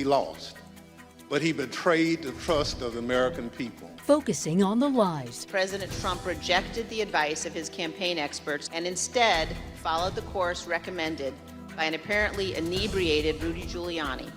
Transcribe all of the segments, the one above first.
he lost, but he betrayed the trust of the American people. Focusing on the lies. President Trump rejected the advice of his campaign experts and instead followed the course recommended by an apparently inebriated Rudy Giuliani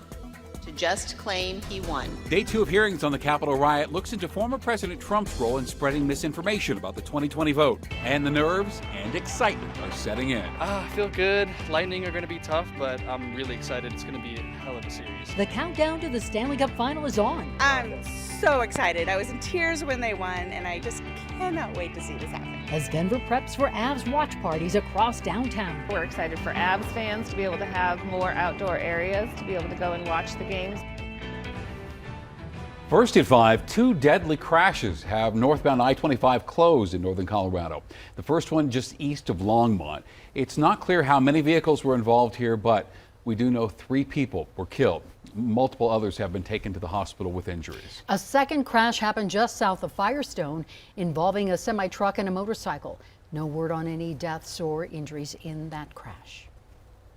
to just claim he won. Day 2 of hearings on the Capitol riot looks into former President Trump's role in spreading misinformation about the 2020 vote. And the nerves and excitement are setting in. I feel good. Lightning are going to be tough, but I'm really excited. It's going to be a hell of a series. The countdown to the Stanley Cup Final is on. I'm so excited. I was in tears when they won, and I just cannot wait to see this happen. As Denver preps for Avs watch parties across downtown. We're excited for Avs fans to be able to have more outdoor areas, to be able to go and watch the games. First at 5, 2 deadly crashes have northbound I-25 closed in northern Colorado. The first one just east of Longmont. It's not clear how many vehicles were involved here, but we do know 3 people were killed. Multiple others have been taken to the hospital with injuries. A second crash happened just south of Firestone involving a semi-truck and a motorcycle. No word on any deaths or injuries in that crash.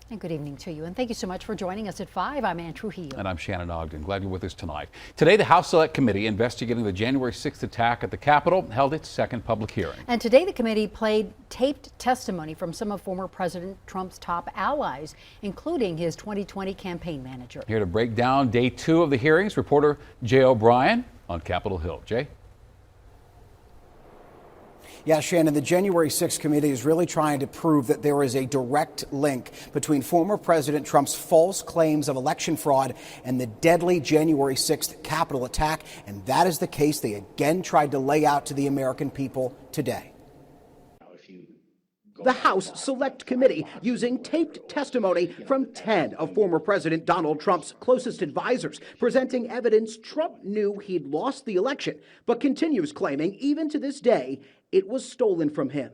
And good evening to you, and thank you so much for joining us at 5. I'm Ann Trujillo. And I'm Shannon Ogden. Glad you're with us tonight. Today, the House Select Committee investigating the January 6th attack at the Capitol held its second public hearing. And today, the committee played taped testimony from some of former President Trump's top allies, including his 2020 campaign manager. Here to break down day 2 of the hearings, reporter Jay O'Brien on Capitol Hill. Jay? Yeah, Shannon, the January 6th committee is really trying to prove that there is a direct link between former President Trump's false claims of election fraud and the deadly January 6th Capitol attack. And that is the case they again tried to lay out to the American people today. The House Select Committee using taped testimony from 10 of former President Donald Trump's closest advisors, presenting evidence Trump knew he'd lost the election, but continues claiming even to this day it was stolen from him.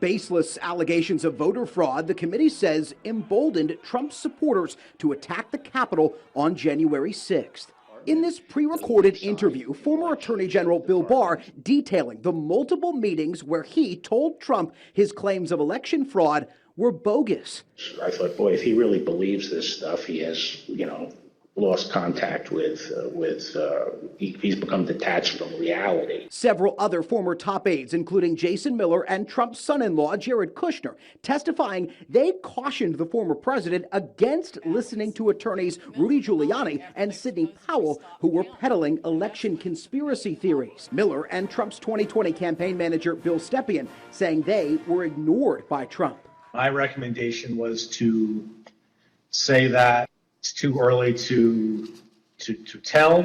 Baseless allegations of voter fraud, the committee says, emboldened Trump's supporters to attack the Capitol on January 6th. In this pre-recorded interview, former Attorney General Bill Barr detailing the multiple meetings where he told Trump his claims of election fraud were bogus. I thought, boy, if he really believes this stuff, he has, lost contact with he's become detached from reality. Several other former top aides, including Jason Miller and Trump's son-in-law, Jared Kushner, testifying they cautioned the former president against listening to attorneys Rudy Giuliani and Sidney Powell, who were peddling election conspiracy theories. Miller and Trump's 2020 campaign manager, Bill Stepien, saying they were ignored by Trump. My recommendation was to say that it's too early to tell,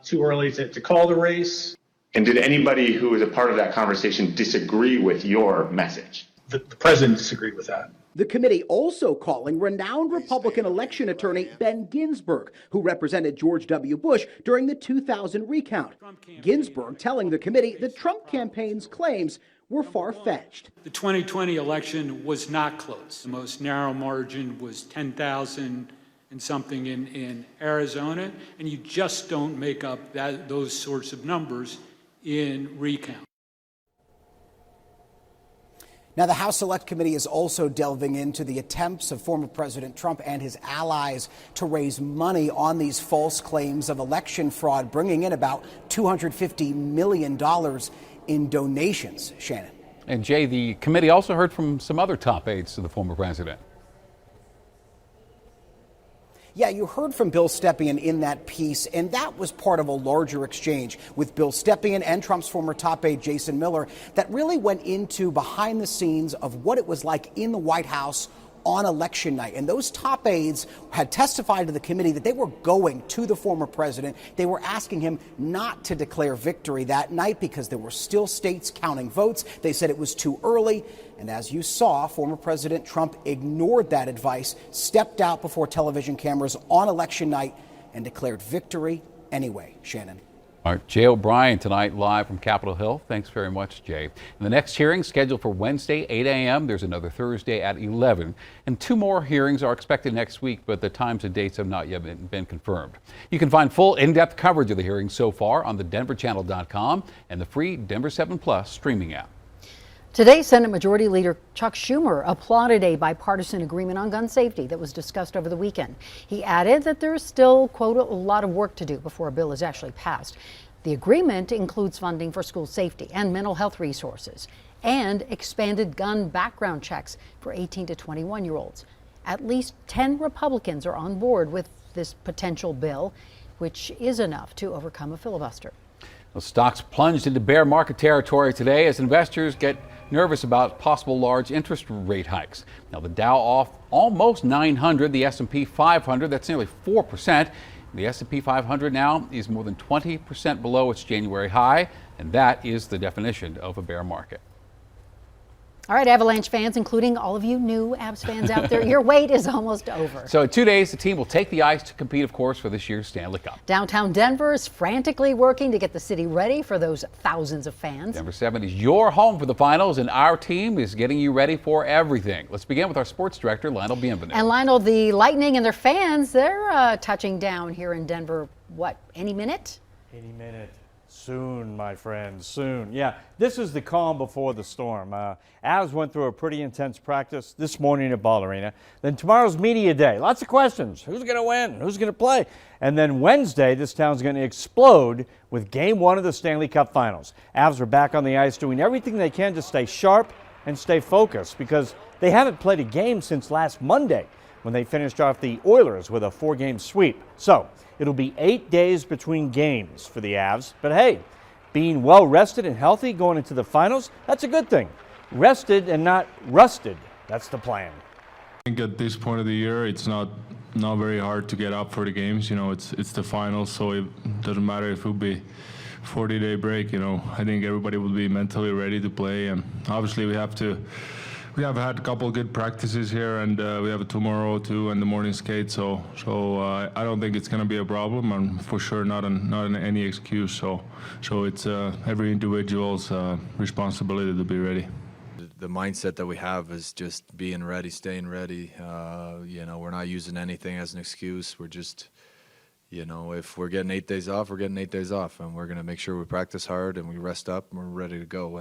too early to call the race. And did anybody who was a part of that conversation disagree with your message? The president disagreed with that. The committee also calling renowned Republican election attorney Ben Ginsburg, who represented George W. Bush during the 2000 recount. Ginsburg telling the committee the Trump campaign's claims were far-fetched. The 2020 election was not close. The most narrow margin was 10,000 and something in Arizona, and you just don't make up those sorts of numbers in recount. Now, the House Select Committee is also delving into the attempts of former President Trump and his allies to raise money on these false claims of election fraud, bringing in about $250 million in donations. Shannon. And Jay, the committee also heard from some other top aides to the former president. Yeah, you heard from Bill Stepien in that piece, and that was part of a larger exchange with Bill Stepien and Trump's former top aide, Jason Miller, that really went into behind the scenes of what it was like in the White House on election night. And those top aides had testified to the committee that they were going to the former president. They were asking him not to declare victory that night because there were still states counting votes. They said it was too early. And as you saw, former President Trump ignored that advice, stepped out before television cameras on election night and declared victory anyway. Shannon. All right, Jay O'Brien tonight live from Capitol Hill. Thanks very much, Jay. And the next hearing scheduled for Wednesday, 8 a.m. There's another Thursday at 11. And 2 more hearings are expected next week, but the times and dates have not yet been confirmed. You can find full in-depth coverage of the hearings so far on the denverchannel.com and the free Denver 7 Plus streaming app. Today, Senate Majority Leader Chuck Schumer applauded a bipartisan agreement on gun safety that was discussed over the weekend. He added that there's still, quote, a lot of work to do before a bill is actually passed. The agreement includes funding for school safety and mental health resources and expanded gun background checks for 18 to 21-year-olds. At least 10 Republicans are on board with this potential bill, which is enough to overcome a filibuster. Well, stocks plunged into bear market territory today as investors get nervous about possible large interest rate hikes. Now, the Dow off almost 900, the S&P 500, that's nearly 4%. The S&P 500 now is more than 20% below its January high, and that is the definition of a bear market. All right, Avalanche fans, including all of you new Avs fans out there, your wait is almost over. So in 2 days, the team will take the ice to compete, of course, for this year's Stanley Cup. Downtown Denver is frantically working to get the city ready for those thousands of fans. Denver 7 is your home for the finals, and our team is getting you ready for everything. Let's begin with our sports director, Lionel Bienvenu. And Lionel, the Lightning and their fans, they're touching down here in Denver, what, any minute? Any minute. Soon, my friends, soon. Yeah, this is the calm before the storm. Avs went through a pretty intense practice this morning at Ball Arena. Then tomorrow's media day. Lots of questions. Who's going to win? Who's going to play? And then Wednesday, this town's going to explode with Game 1 of the Stanley Cup Finals. Avs are back on the ice doing everything they can to stay sharp and stay focused because they haven't played a game since last Monday when they finished off the Oilers with a 4-game sweep. So it'll be 8 days between games for the Avs. But hey, being well rested and healthy going into the finals, that's a good thing. Rested and not rusted, that's the plan. I think at this point of the year, it's not very hard to get up for the games. You know, it's the finals, so it doesn't matter if it will be 40-day break. You know, I think everybody will be mentally ready to play, and obviously we have had a couple of good practices here, and we have a tomorrow too, and the morning skate. So I don't think it's going to be a problem, and for sure not any excuse. So it's every individual's responsibility to be ready. The mindset that we have is just being ready, staying ready. You know, we're not using anything as an excuse. We're just, you know, if we're getting 8 days off, we're getting 8 days off, and we're going to make sure we practice hard and we rest up and we're ready to go.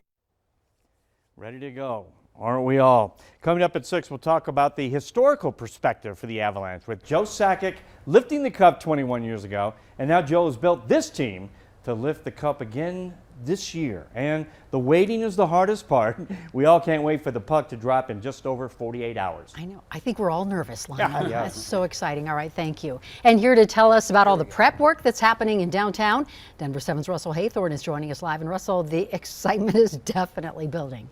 Ready to go. Aren't we all? Coming up at 6, we'll talk about the historical perspective for the Avalanche with Joe Sakic lifting the cup 21 years ago, and now Joe has built this team to lift the cup again this year. And the waiting is the hardest part. We all can't wait for the puck to drop in just over 48 hours. I know. I think we're all nervous, Lionel. Yeah. That's so exciting. All right, thank you. And here to tell us about all the prep work that's happening in downtown, Denver 7's Russell Haythorne is joining us live. And Russell, the excitement is definitely building.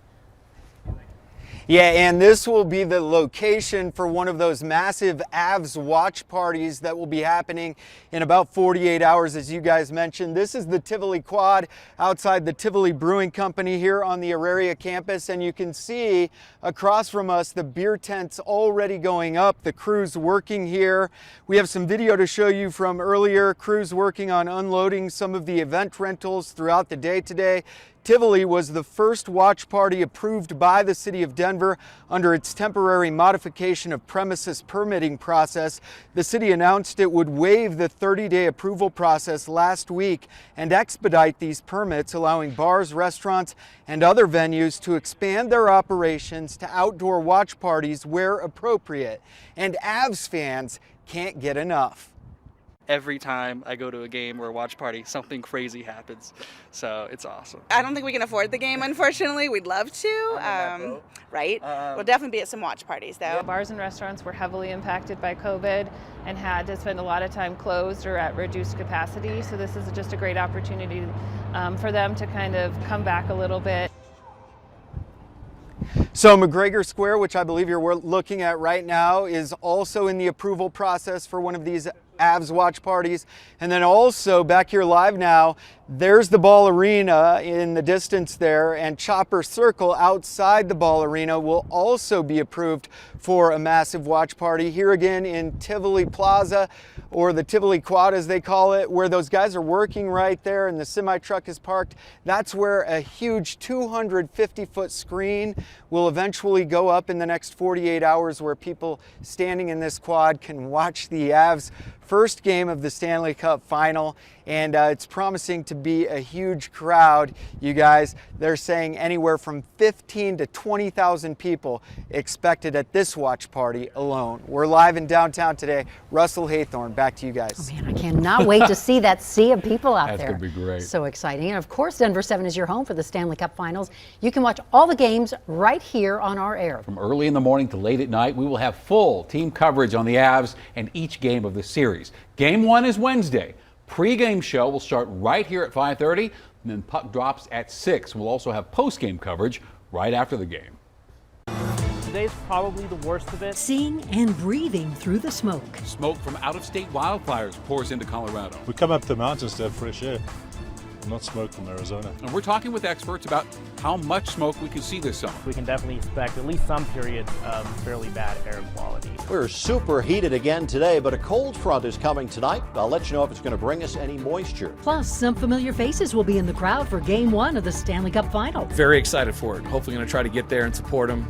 Yeah, and this will be the location for one of those massive Avs watch parties that will be happening in about 48 hours, as you guys mentioned. This is the Tivoli Quad outside the Tivoli Brewing Company here on the Auraria campus, and you can see across from us the beer tents already going up, the crews working here. We have some video to show you from earlier, crews working on unloading some of the event rentals throughout the day today. Tivoli was the first watch party approved by the City of Denver under its temporary modification of premises permitting process. The city announced it would waive the 30-day approval process last week and expedite these permits, allowing bars, restaurants, and other venues to expand their operations to outdoor watch parties where appropriate. And Avs fans can't get enough. Every time I go to a game or a watch party, something crazy happens. So it's awesome. I don't think we can afford the game, unfortunately. We'd love to, right? We'll definitely be at some watch parties, though. Bars and restaurants were heavily impacted by COVID and had to spend a lot of time closed or at reduced capacity. So this is just a great opportunity for them to kind of come back a little bit. So McGregor Square, which I believe you're looking at right now, is also in the approval process for one of these Avs watch parties. And then also back here live now, there's the Ball Arena in the distance there, and Chopper Circle outside the Ball Arena will also be approved for a massive watch party here again in Tivoli Plaza, or the Tivoli Quad as they call it, where those guys are working right there and the semi truck is parked. That's where a huge 250-foot screen will eventually go up in the next 48 hours, where people standing in this quad can watch the Avs first game of the Stanley Cup Final, and it's promising to be a huge crowd, you guys. They're saying anywhere from 15 to 20,000 people expected at this watch party alone. We're live in downtown today. Russell Haythorne, back to you guys. Oh man, I cannot wait to see that sea of people out there. That's going to be great. So exciting. And of course, Denver 7 is your home for the Stanley Cup Finals. You can watch all the games right here on our air. From early in the morning to late at night, we will have full team coverage on the Avs and each game of the series. Game 1 is Wednesday. Pre-game show will start right here at 5:30, and then puck drops at 6. We'll also have post-game coverage right after the game. Today's probably the worst of it. Seeing and breathing through the smoke. Smoke from out-of-state wildfires pours into Colorado. We come up to the mountains to have fresh air, not smoke from Arizona. And we're talking with experts about how much smoke we can see this summer. We can definitely expect at least some periods of fairly bad air quality. We're super heated again today, but a cold front is coming tonight. I'll let you know if it's going to bring us any moisture. Plus, some familiar faces will be in the crowd for Game 1 of the Stanley Cup Final. Very excited for it. Hopefully going to try to get there and support them.